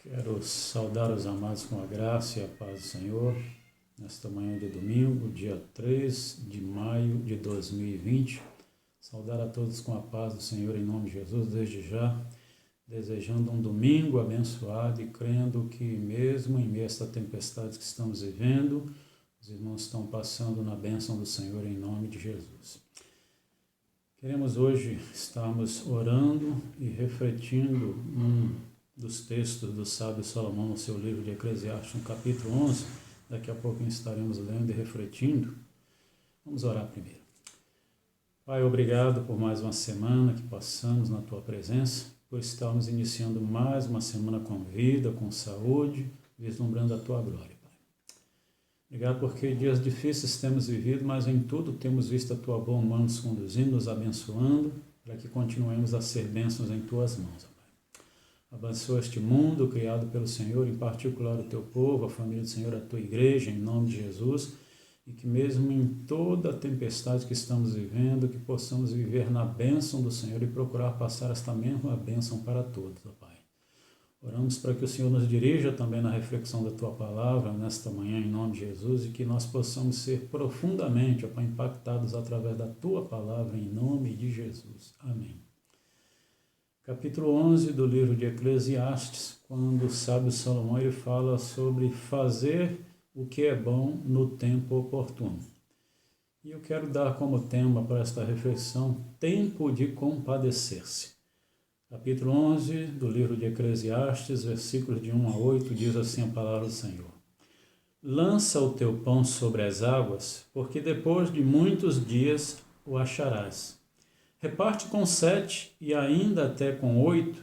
Quero saudar os amados com a graça e a paz do Senhor, nesta manhã de domingo, dia 3 de maio de 2020. Saudar a todos com a paz do Senhor em nome de Jesus, desde já, desejando um domingo abençoado e crendo que mesmo em meio a esta tempestade que estamos vivendo, os irmãos estão passando na bênção do Senhor em nome de Jesus. Queremos hoje estarmos orando e refletindo dos textos do sábio Salomão no seu livro de Eclesiastes, no capítulo 11. Daqui a pouquinho estaremos lendo e refletindo. Vamos orar primeiro. Pai, obrigado por mais uma semana que passamos na Tua presença, por estarmos iniciando mais uma semana com vida, com saúde, vislumbrando a Tua glória, Pai. Obrigado porque dias difíceis temos vivido, mas em tudo temos visto a Tua boa mão nos conduzindo, nos abençoando, para que continuemos a ser bênçãos em Tuas mãos, Pai. Abençoa este mundo criado pelo Senhor, em particular o Teu povo, a família do Senhor, a Tua igreja, em nome de Jesus, e que mesmo em toda a tempestade que estamos vivendo, que possamos viver na bênção do Senhor e procurar passar esta mesma bênção para todos, ó Pai. Oramos para que o Senhor nos dirija também na reflexão da Tua palavra nesta manhã, em nome de Jesus, e que nós possamos ser profundamente, ó Pai, impactados através da Tua palavra, em nome de Jesus. Amém. Capítulo 11 do livro de Eclesiastes, quando o sábio Salomão ele fala sobre fazer o que é bom no tempo oportuno. E eu quero dar como tema para esta reflexão, tempo de compadecer-se. Capítulo 11 do livro de Eclesiastes, versículos de 1 a 8, diz assim a palavra do Senhor. Lança o teu pão sobre as águas, porque depois de muitos dias o acharás. Reparte com 7 e ainda até com 8,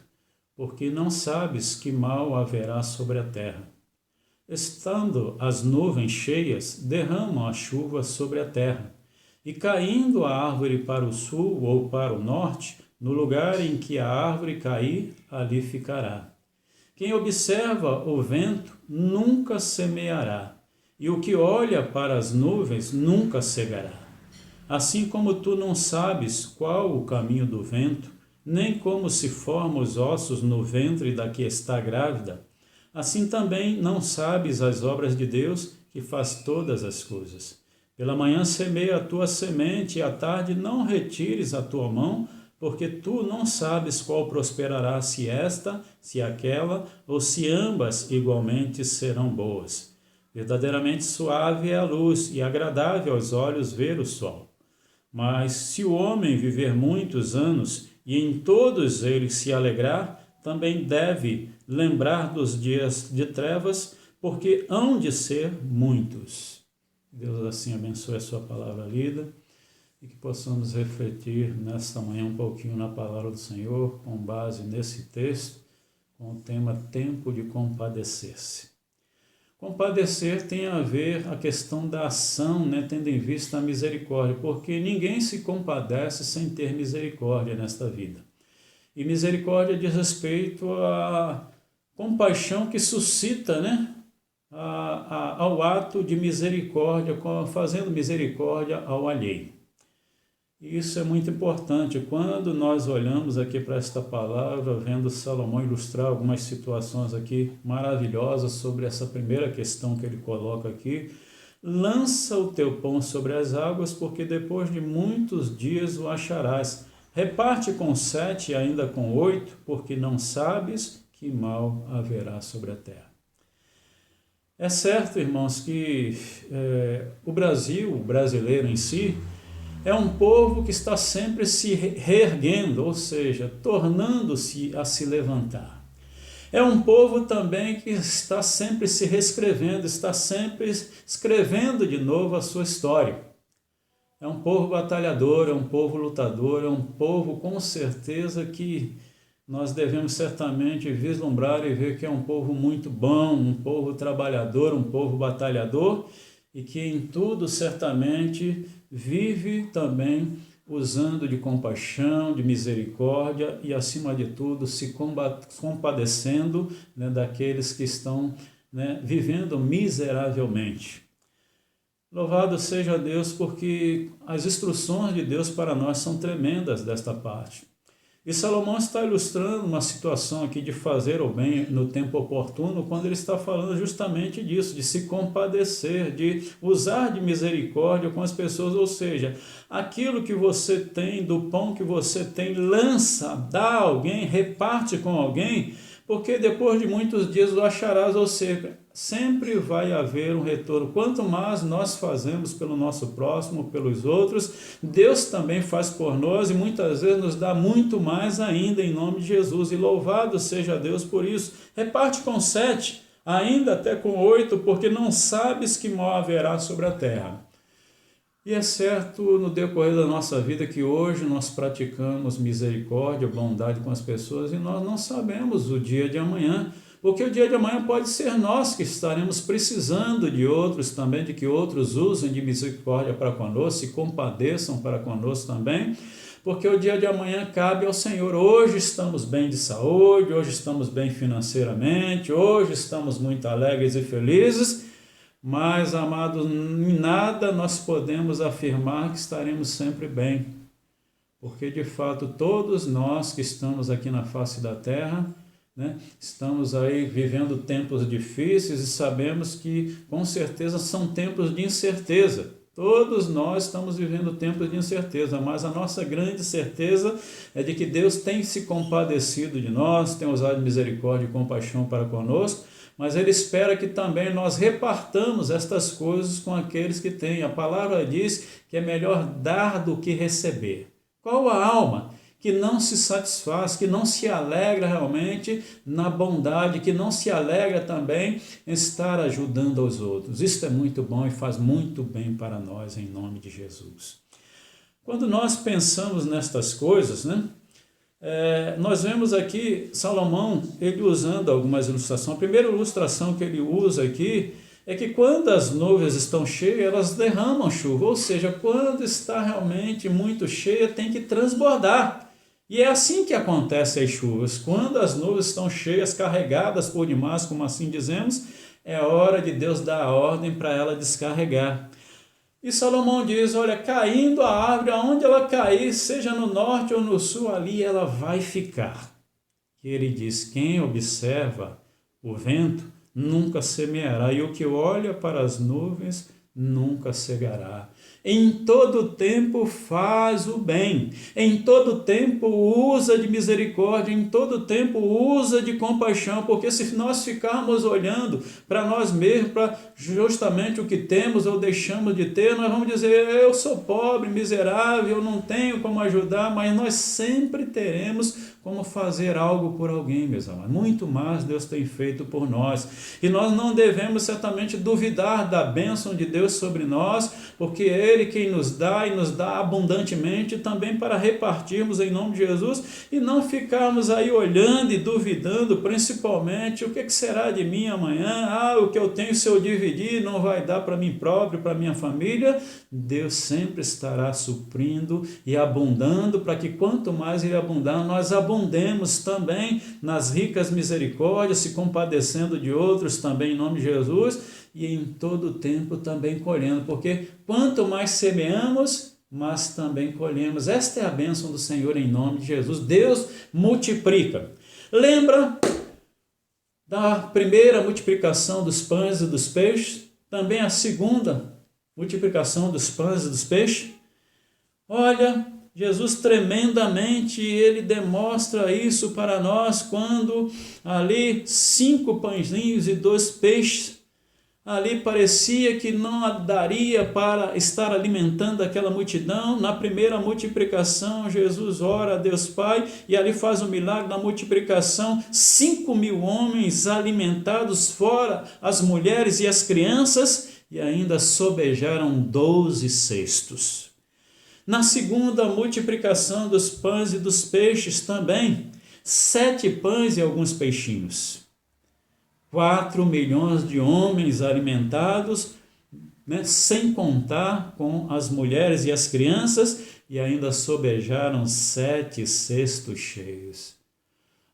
porque não sabes que mal haverá sobre a terra. Estando as nuvens cheias, derramam a chuva sobre a terra, e caindo a árvore para o sul ou para o norte, no lugar em que a árvore cair, ali ficará. Quem observa o vento nunca semeará, e o que olha para as nuvens nunca cegará. Assim como tu não sabes qual o caminho do vento, nem como se formam os ossos no ventre da que está grávida, assim também não sabes as obras de Deus, que faz todas as coisas. Pela manhã semeia a tua semente, e à tarde não retires a tua mão, porque tu não sabes qual prosperará, se esta, se aquela, ou se ambas igualmente serão boas. Verdadeiramente suave é a luz, e agradável aos olhos ver o sol. Mas se o homem viver muitos anos e em todos eles se alegrar, também deve lembrar dos dias de trevas, porque hão de ser muitos. Deus assim abençoe a sua palavra lida e que possamos refletir nesta manhã um pouquinho na palavra do Senhor, com base nesse texto, com o tema tempo de compadecer-se. Compadecer tem a ver a questão da ação, tendo em vista a misericórdia, porque ninguém se compadece sem ter misericórdia nesta vida. E misericórdia diz respeito à compaixão que suscita, ao ato de misericórdia, fazendo misericórdia ao alheio. E isso é muito importante. Quando nós olhamos aqui para esta palavra, vendo Salomão ilustrar algumas situações aqui maravilhosas sobre essa primeira questão que ele coloca aqui, lança o teu pão sobre as águas, porque depois de muitos dias o acharás. Reparte com 7 e ainda com 8, porque não sabes que mal haverá sobre a terra. É certo, irmãos, que o Brasil, o brasileiro em si, é um povo que está sempre se reerguendo, ou seja, tornando-se a se levantar. É um povo também que está sempre se reescrevendo, está sempre escrevendo de novo a sua história. É um povo batalhador, é um povo lutador, é um povo com certeza que nós devemos certamente vislumbrar e ver que é um povo muito bom, um povo trabalhador, um povo batalhador, e que em tudo certamente vive também usando de compaixão, de misericórdia e, acima de tudo, se compadecendo daqueles que estão vivendo miseravelmente. Louvado seja Deus, porque as instruções de Deus para nós são tremendas desta parte. E Salomão está ilustrando uma situação aqui de fazer o bem no tempo oportuno, quando ele está falando justamente disso, de se compadecer, de usar de misericórdia com as pessoas, ou seja, aquilo que você tem, do pão que você tem, lança, dá a alguém, reparte com alguém, porque depois de muitos dias o acharás, ou seja, sempre vai haver um retorno. Quanto mais nós fazemos pelo nosso próximo, pelos outros, Deus também faz por nós e muitas vezes nos dá muito mais ainda em nome de Jesus. E louvado seja Deus por isso. Reparte com 7, ainda até com 8, porque não sabes que mal haverá sobre a terra. E é certo no decorrer da nossa vida que hoje nós praticamos misericórdia, bondade com as pessoas e nós não sabemos o dia de amanhã, porque o dia de amanhã pode ser nós que estaremos precisando de outros também, de que outros usem de misericórdia para conosco, se compadeçam para conosco também, porque o dia de amanhã cabe ao Senhor. Hoje estamos bem de saúde, hoje estamos bem financeiramente, hoje estamos muito alegres e felizes, mas, amados, em nada nós podemos afirmar que estaremos sempre bem, porque de fato todos nós que estamos aqui na face da terra, estamos aí vivendo tempos difíceis e sabemos que com certeza são tempos de incerteza. Todos nós estamos vivendo tempos de incerteza, mas a nossa grande certeza é de que Deus tem se compadecido de nós, tem usado misericórdia e compaixão para conosco, mas Ele espera que também nós repartamos estas coisas com aqueles que têm. A palavra diz que é melhor dar do que receber. Qual a alma que não se satisfaz, que não se alegra realmente na bondade, que não se alegra também em estar ajudando aos outros? Isso é muito bom e faz muito bem para nós, em nome de Jesus. Quando nós pensamos nestas coisas, nós vemos aqui Salomão, ele usando algumas ilustrações. A primeira ilustração que ele usa aqui é que quando as nuvens estão cheias, elas derramam chuva, ou seja, quando está realmente muito cheia, tem que transbordar. E é assim que acontece as chuvas. Quando as nuvens estão cheias, carregadas por demais, como assim dizemos, é hora de Deus dar a ordem para ela descarregar. E Salomão diz, olha, caindo a árvore, aonde ela cair, seja no norte ou no sul, ali ela vai ficar. E ele diz, quem observa o vento nunca semeará, e o que olha para as nuvens nunca cegará. Em todo tempo faz o bem, em todo tempo usa de misericórdia, em todo tempo usa de compaixão, porque se nós ficarmos olhando para nós mesmos, para justamente o que temos ou deixamos de ter, nós vamos dizer, eu sou pobre, miserável, eu não tenho como ajudar, mas nós sempre teremos como fazer algo por alguém, meus amados. Muito mais Deus tem feito por nós. E nós não devemos certamente duvidar da bênção de Deus sobre nós, porque é Ele quem nos dá e nos dá abundantemente também para repartirmos em nome de Jesus e não ficarmos aí olhando e duvidando, principalmente, o que será de mim amanhã? O que eu tenho, se eu dividir, não vai dar para mim próprio, para minha família. Deus sempre estará suprindo e abundando, para que quanto mais Ele abundar, nós abundemos também nas ricas misericórdias, se compadecendo de outros também em nome de Jesus, e em todo tempo também colhendo, porque quanto mais semeamos, mas também colhemos. Esta é a bênção do Senhor em nome de Jesus. Deus multiplica. Lembra da primeira multiplicação dos pães e dos peixes? Também a segunda multiplicação dos pães e dos peixes? Olha, Jesus tremendamente, ele demonstra isso para nós quando ali 5 pãezinhos e 2 peixes, ali parecia que não daria para estar alimentando aquela multidão. Na primeira multiplicação, Jesus ora a Deus Pai e ali faz um milagre na multiplicação, 5.000 homens alimentados, fora as mulheres e as crianças, e ainda sobejaram 12 cestos. Na segunda multiplicação dos pães e dos peixes também, 7 pães e alguns peixinhos. 4 milhões de homens alimentados, sem contar com as mulheres e as crianças, e ainda sobejaram 7 cestos cheios.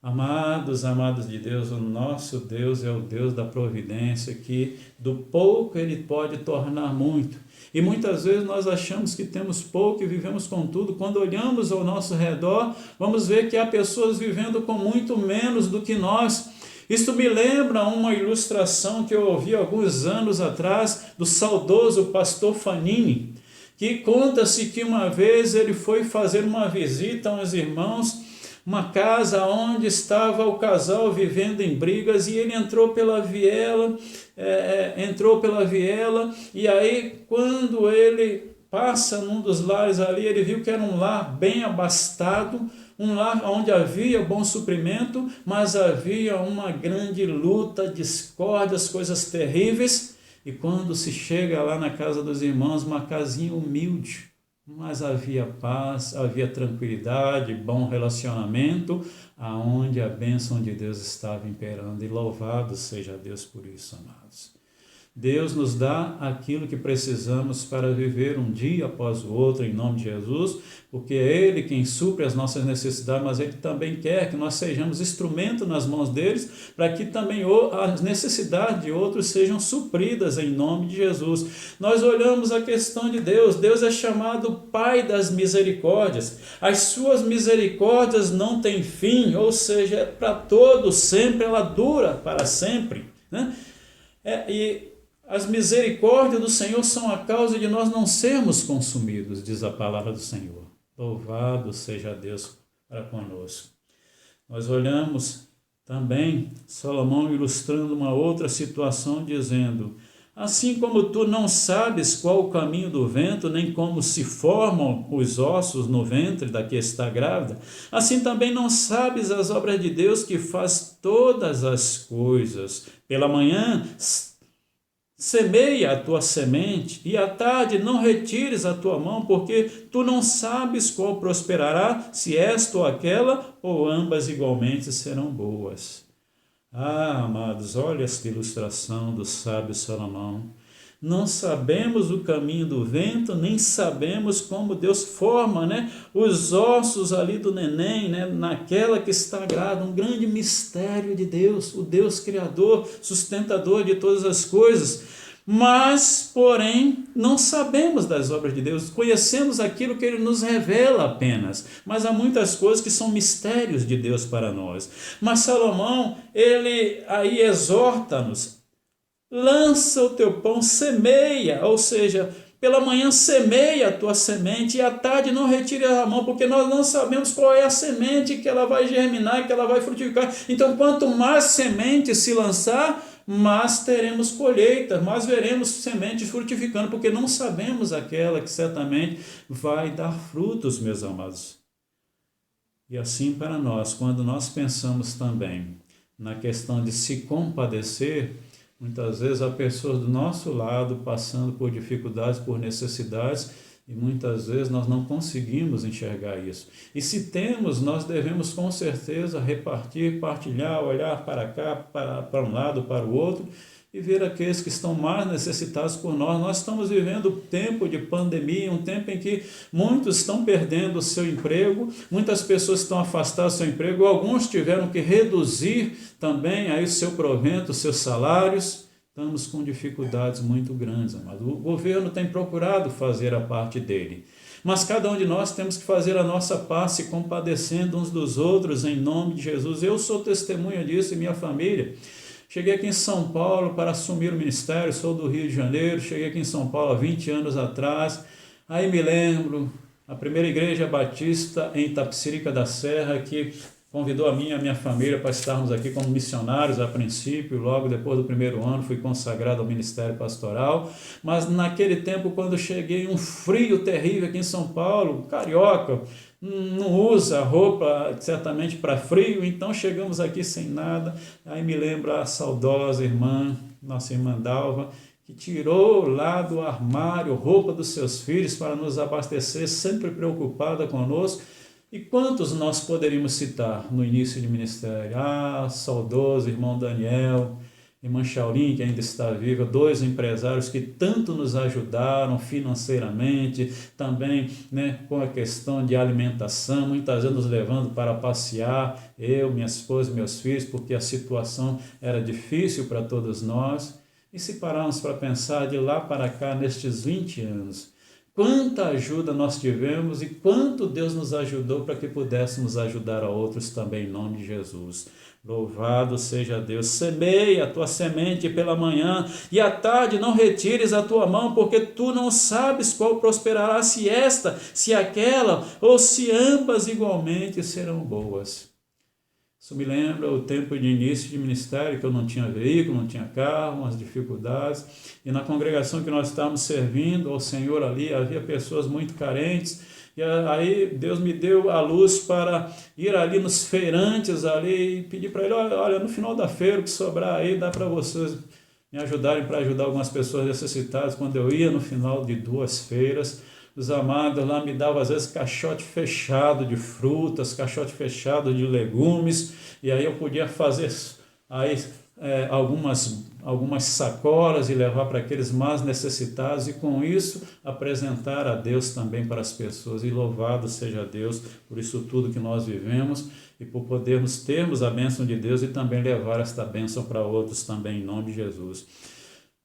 Amados, amados de Deus, o nosso Deus é o Deus da providência, que do pouco Ele pode tornar muito. E muitas vezes nós achamos que temos pouco e vivemos com tudo. Quando olhamos ao nosso redor, vamos ver que há pessoas vivendo com muito menos do que nós. Isto me lembra uma ilustração que eu ouvi alguns anos atrás do saudoso pastor Fanini, que conta-se que uma vez ele foi fazer uma visita a uns irmãos, uma casa onde estava o casal vivendo em brigas, e ele entrou pela viela, e aí quando ele passa num dos lares ali, ele viu que era um lar bem abastado, um lar onde havia bom suprimento, mas havia uma grande luta, discórdias, coisas terríveis. E quando se chega lá na casa dos irmãos, uma casinha humilde, mas havia paz, havia tranquilidade, bom relacionamento, aonde a bênção de Deus estava imperando, e louvado seja Deus por isso, amados. Deus nos dá aquilo que precisamos para viver um dia após o outro, em nome de Jesus, porque é Ele quem supre as nossas necessidades, mas Ele também quer que nós sejamos instrumento nas mãos deles, para que também as necessidades de outros sejam supridas em nome de Jesus. Nós olhamos a questão de Deus. Deus é chamado Pai das misericórdias. As suas misericórdias não têm fim, ou seja, para todos sempre, ela dura para sempre, né? E as misericórdias do Senhor são a causa de nós não sermos consumidos, diz a palavra do Senhor. Louvado seja Deus para conosco. Nós olhamos também Salomão ilustrando uma outra situação, dizendo: assim como tu não sabes qual o caminho do vento, nem como se formam os ossos no ventre da que está grávida, assim também não sabes as obras de Deus, que faz todas as coisas. Pela manhã semeia a tua semente, e à tarde não retires a tua mão, porque tu não sabes qual prosperará, se esta ou aquela, ou ambas igualmente serão boas. Ah, amados, olha esta ilustração do sábio Salomão. Não sabemos o caminho do vento, nem sabemos como Deus forma, né, os ossos ali do neném, né, naquela que está grávida. Um grande mistério de Deus, o Deus criador, sustentador de todas as coisas. Mas, porém, não sabemos das obras de Deus, conhecemos aquilo que Ele nos revela apenas, mas há muitas coisas que são mistérios de Deus para nós. Mas Salomão, ele aí exorta-nos: lança o teu pão, semeia, ou seja, pela manhã semeia a tua semente, e à tarde não retire a mão, porque nós não sabemos qual é a semente que ela vai germinar, que ela vai frutificar. Então, quanto mais semente se lançar, mas teremos colheita, mas veremos sementes frutificando, porque não sabemos aquela que certamente vai dar frutos, meus amados. E assim para nós, quando nós pensamos também na questão de se compadecer, muitas vezes há pessoas do nosso lado passando por dificuldades, por necessidades, e muitas vezes nós não conseguimos enxergar isso. E se temos, nós devemos com certeza repartir, partilhar, olhar para cá, para um lado, para o outro, e ver aqueles que estão mais necessitados por nós. Nós estamos vivendo um tempo de pandemia, um tempo em que muitos estão perdendo o seu emprego, muitas pessoas estão afastadas do seu emprego, alguns tiveram que reduzir também aí o seu provento, os seus salários. Estamos com dificuldades muito grandes, amado. O governo tem procurado fazer a parte dele, mas cada um de nós temos que fazer a nossa parte, se compadecendo uns dos outros, em nome de Jesus. Eu sou testemunha disso e minha família. Cheguei aqui em São Paulo para assumir o ministério, sou do Rio de Janeiro, cheguei aqui em São Paulo há 20 anos atrás, aí me lembro, a primeira igreja batista em Itapecerica da Serra, que convidou a mim e a minha família para estarmos aqui como missionários a princípio. Logo depois do primeiro ano fui consagrado ao ministério pastoral, mas naquele tempo, quando cheguei, um frio terrível aqui em São Paulo, carioca, não usa roupa certamente para frio, então chegamos aqui sem nada. Aí me lembro a saudosa irmã, nossa irmã Dalva, que tirou lá do armário roupa dos seus filhos para nos abastecer, sempre preocupada conosco. E quantos nós poderíamos citar no início de ministério? Ah, saudoso irmão Daniel, irmã Shaolin, que ainda está viva, dois empresários que tanto nos ajudaram financeiramente, também, né, com a questão de alimentação, muitas vezes nos levando para passear, eu, minha esposa e meus filhos, porque a situação era difícil para todos nós. E se pararmos para pensar de lá para cá, nestes 20 anos, quanta ajuda nós tivemos e quanto Deus nos ajudou para que pudéssemos ajudar a outros também, em nome de Jesus. Louvado seja Deus. Semeia a tua semente pela manhã e à tarde não retires a tua mão, porque tu não sabes qual prosperará, se esta, se aquela, ou se ambas igualmente serão boas. Isso me lembra o tempo de início de ministério, que eu não tinha veículo, não tinha carro, umas dificuldades, e na congregação que nós estávamos servindo ao Senhor ali, havia pessoas muito carentes, e aí Deus me deu a luz para ir ali nos feirantes ali e pedir para ele, olha, no final da feira, o que sobrar aí, dá para vocês me ajudarem para ajudar algumas pessoas necessitadas. Quando eu ia no final de 2 feiras, os amados lá me davam às vezes caixote fechado de frutas, caixote fechado de legumes, e aí eu podia fazer aí, algumas sacolas e levar para aqueles mais necessitados, e com isso apresentar a Deus também para as pessoas. E louvado seja Deus por isso tudo que nós vivemos e por podermos termos a bênção de Deus e também levar esta bênção para outros também, em nome de Jesus.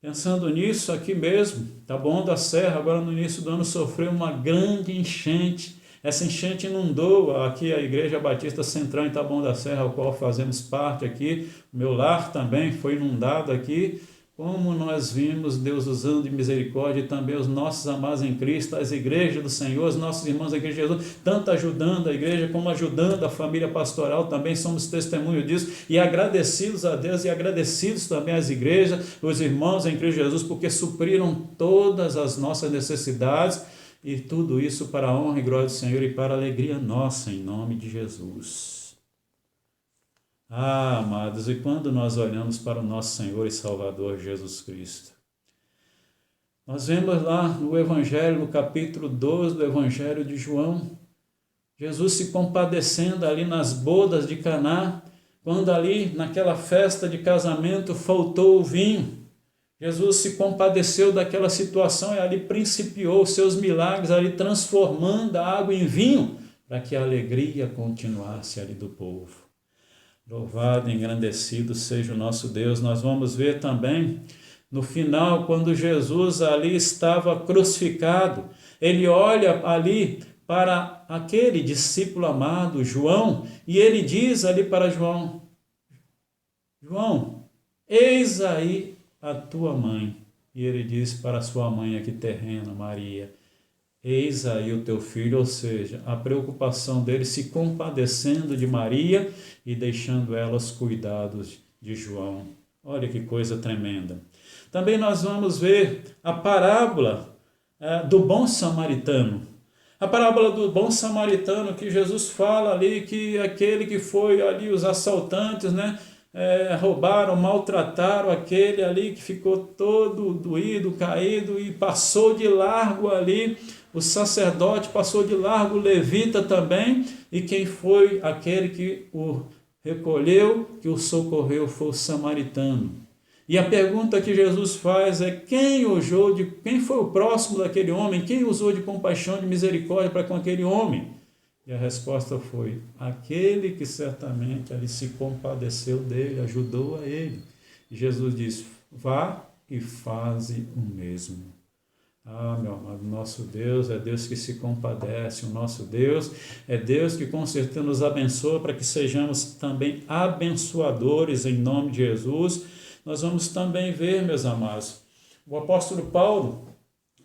Pensando nisso, aqui mesmo, Taboão da Serra, agora no início do ano, sofreu uma grande enchente. Essa enchente inundou aqui a Igreja Batista Central em Taboão da Serra, ao qual fazemos parte aqui. O meu lar também foi inundado aqui. Como nós vimos Deus usando de misericórdia e também os nossos amados em Cristo, as igrejas do Senhor, os nossos irmãos da Igreja de Jesus, tanto ajudando a igreja como ajudando a família pastoral, também somos testemunho disso, e agradecidos a Deus e agradecidos também às igrejas, os irmãos em Cristo Jesus, porque supriram todas as nossas necessidades, e tudo isso para a honra e glória do Senhor e para a alegria nossa, em nome de Jesus. Ah, amados, e quando nós olhamos para o nosso Senhor e Salvador Jesus Cristo, nós vemos lá no Evangelho, no capítulo 12 do Evangelho de João, Jesus se compadecendo ali nas bodas de Caná, quando ali naquela festa de casamento faltou o vinho. Jesus se compadeceu daquela situação e ali principiou seus milagres, ali transformando a água em vinho, para que a alegria continuasse ali do povo. Louvado e engrandecido seja o nosso Deus. Nós vamos ver também no final, quando Jesus ali estava crucificado, ele olha ali para aquele discípulo amado, João, e ele diz ali para João, João, eis aí a tua mãe. E ele diz para sua mãe aqui terrena, Maria, eis aí o teu filho, ou seja, a preocupação dele se compadecendo de Maria e deixando ela aos cuidados de João. Olha que coisa tremenda. Também nós vamos ver a parábola do bom samaritano. A parábola do bom samaritano, que Jesus fala ali que aquele que foi ali, os assaltantes, né, roubaram, maltrataram aquele ali que ficou todo doído, caído, e passou de largo ali, o sacerdote passou de largo, o levita também, e quem foi aquele que o recolheu, que o socorreu, foi o samaritano. E a pergunta que Jesus faz é: quem foi o próximo daquele homem? Quem usou de compaixão, de misericórdia para com aquele homem? E a resposta foi: aquele que certamente ali se compadeceu dele, ajudou a ele. E Jesus disse: vá e faze o mesmo. Ah, meu amado, nosso Deus é Deus que se compadece, o nosso Deus é Deus que com certeza nos abençoa para que sejamos também abençoadores em nome de Jesus. Nós vamos também ver, meus amados, o apóstolo Paulo,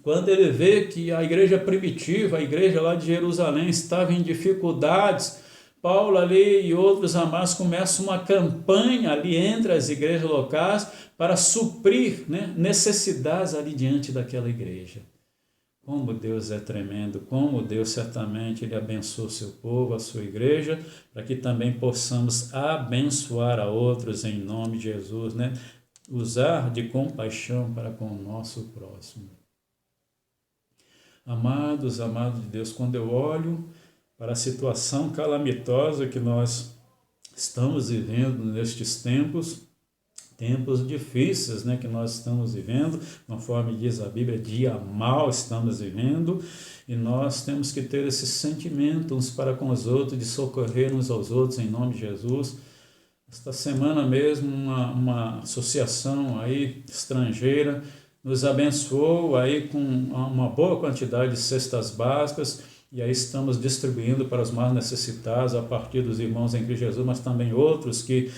quando ele vê que a igreja primitiva, a igreja lá de Jerusalém estava em dificuldades, Paulo ali e outros amados começam uma campanha ali entre as igrejas locais para suprir, né, necessidades ali diante daquela igreja. Como Deus é tremendo, como Deus certamente ele abençoa o seu povo, a sua igreja, para que também possamos abençoar a outros em nome de Jesus, né? Usar de compaixão para com o nosso próximo. Amados, amados de Deus, quando eu olho para a situação calamitosa que nós estamos vivendo nestes tempos, tempos difíceis, né, que nós estamos vivendo, conforme diz a Bíblia, dia mau estamos vivendo, e nós temos que ter esse sentimento uns para com os outros, de socorrer uns aos outros, em nome de Jesus. Esta semana mesmo, uma associação aí estrangeira nos abençoou aí com uma boa quantidade de cestas básicas, e aí estamos distribuindo para os mais necessitados, a partir dos irmãos em Cristo Jesus, mas também outros que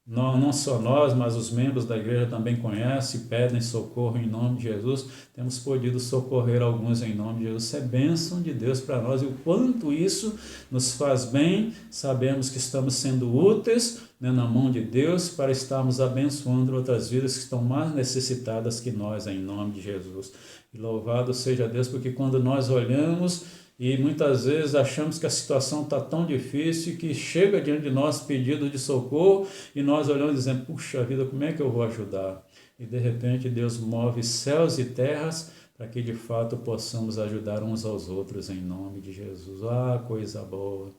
não só nós, mas os membros da igreja também conhecem, pedem socorro em nome de Jesus. Temos podido socorrer alguns em nome de Jesus. Isso é bênção de Deus para nós, e o quanto isso nos faz bem. Sabemos que estamos sendo úteis, né, na mão de Deus, para estarmos abençoando outras vidas que estão mais necessitadas que nós, em nome de Jesus. E louvado seja Deus, porque quando nós olhamos e muitas vezes achamos que a situação está tão difícil que chega diante de nós pedido de socorro, e nós olhamos e dizemos, puxa vida, como é que eu vou ajudar? E de repente Deus move céus e terras para que de fato possamos ajudar uns aos outros em nome de Jesus. Ah, coisa boa!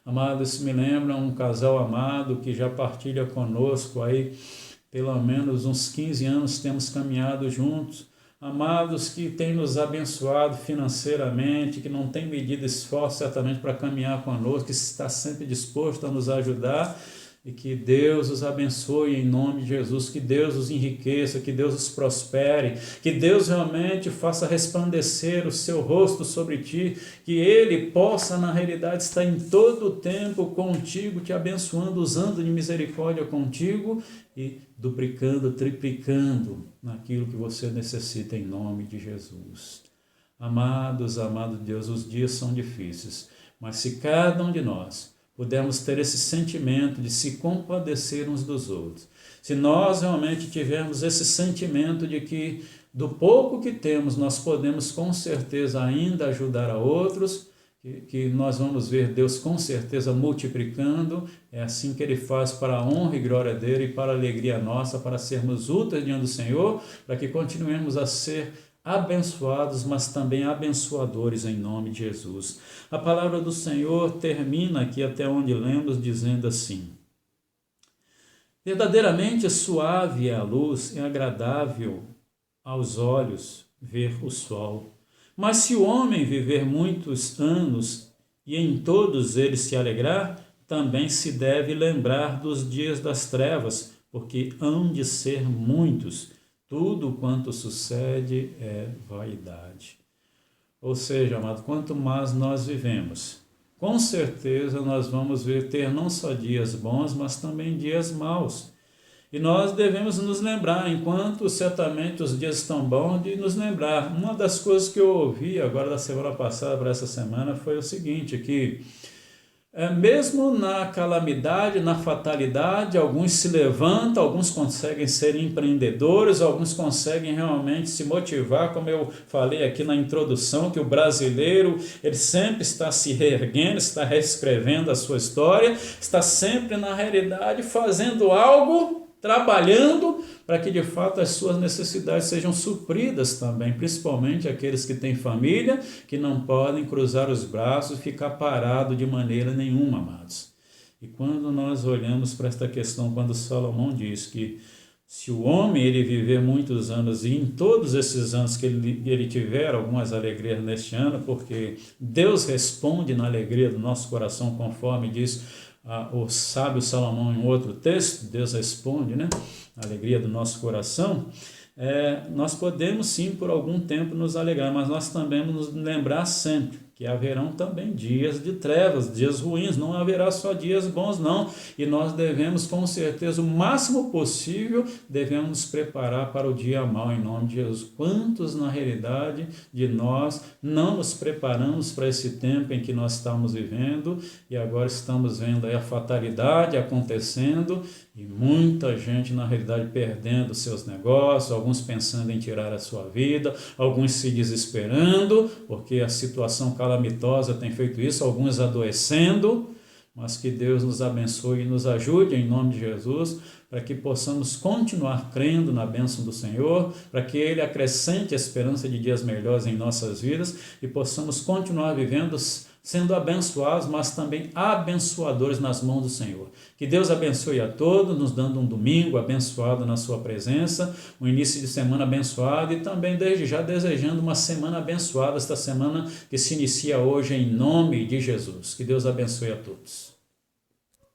Amado, isso me lembra um casal amado que já partilha conosco aí, pelo menos uns 15 anos temos caminhado juntos. Amados, que tem nos abençoado financeiramente, que não tem medido esforço certamente para caminhar conosco, que está sempre disposto a nos ajudar, e que Deus os abençoe em nome de Jesus, que Deus os enriqueça, que Deus os prospere, que Deus realmente faça resplandecer o seu rosto sobre ti, que Ele possa na realidade estar em todo o tempo contigo, te abençoando, usando de misericórdia contigo e duplicando, triplicando naquilo que você necessita em nome de Jesus. Amados, amado Deus, os dias são difíceis, mas se cada um de nós pudermos ter esse sentimento de se compadecer uns dos outros, se nós realmente tivermos esse sentimento de que do pouco que temos nós podemos com certeza ainda ajudar a outros, que nós vamos ver Deus com certeza multiplicando. É assim que Ele faz, para a honra e glória dEle e para a alegria nossa, para sermos úteis diante do Senhor, para que continuemos a ser abençoados, mas também abençoadores em nome de Jesus. A palavra do Senhor termina aqui até onde lemos, dizendo assim: verdadeiramente suave é a luz e agradável aos olhos ver o sol. Mas se o homem viver muitos anos e em todos eles se alegrar, também se deve lembrar dos dias das trevas, porque hão de ser muitos. Tudo quanto sucede é vaidade. Ou seja, amado, quanto mais nós vivemos, com certeza nós vamos ter não só dias bons, mas também dias maus. E nós devemos nos lembrar, enquanto certamente os dias estão bons, de nos lembrar. Uma das coisas que eu ouvi agora da semana passada para essa semana foi o seguinte, que mesmo na calamidade, na fatalidade, alguns se levantam, alguns conseguem ser empreendedores, alguns conseguem realmente se motivar, como eu falei aqui na introdução, que o brasileiro, ele sempre está se reerguendo, está reescrevendo a sua história, está sempre na realidade fazendo algo, trabalhando para que de fato as suas necessidades sejam supridas também, principalmente aqueles que têm família, que não podem cruzar os braços e ficar parado de maneira nenhuma, amados. E quando nós olhamos para esta questão, quando Salomão diz que se o homem ele viver muitos anos, e em todos esses anos que ele tiver algumas alegrias neste ano, porque Deus responde na alegria do nosso coração, conforme diz o sábio Salomão em outro texto, Deus responde, né? A alegria do nosso coração, nós podemos sim por algum tempo nos alegrar, mas nós também nos lembrar sempre que haverão também dias de trevas, dias ruins, não haverá só dias bons não, e nós devemos com certeza o máximo possível, devemos nos preparar para o dia mau em nome de Jesus. Quantos na realidade de nós não nos preparamos para esse tempo em que nós estamos vivendo, e agora estamos vendo aí a fatalidade acontecendo, e muita gente na realidade perdendo seus negócios, alguns pensando em tirar a sua vida, alguns se desesperando, porque a situação calamitosa tem feito isso, alguns adoecendo, mas que Deus nos abençoe e nos ajude em nome de Jesus, para que possamos continuar crendo na bênção do Senhor, para que Ele acrescente a esperança de dias melhores em nossas vidas e possamos continuar vivendo sendo abençoados, mas também abençoadores nas mãos do Senhor. Que Deus abençoe a todos, nos dando um domingo abençoado na sua presença, um início de semana abençoado e também desde já desejando uma semana abençoada, esta semana que se inicia hoje em nome de Jesus. Que Deus abençoe a todos.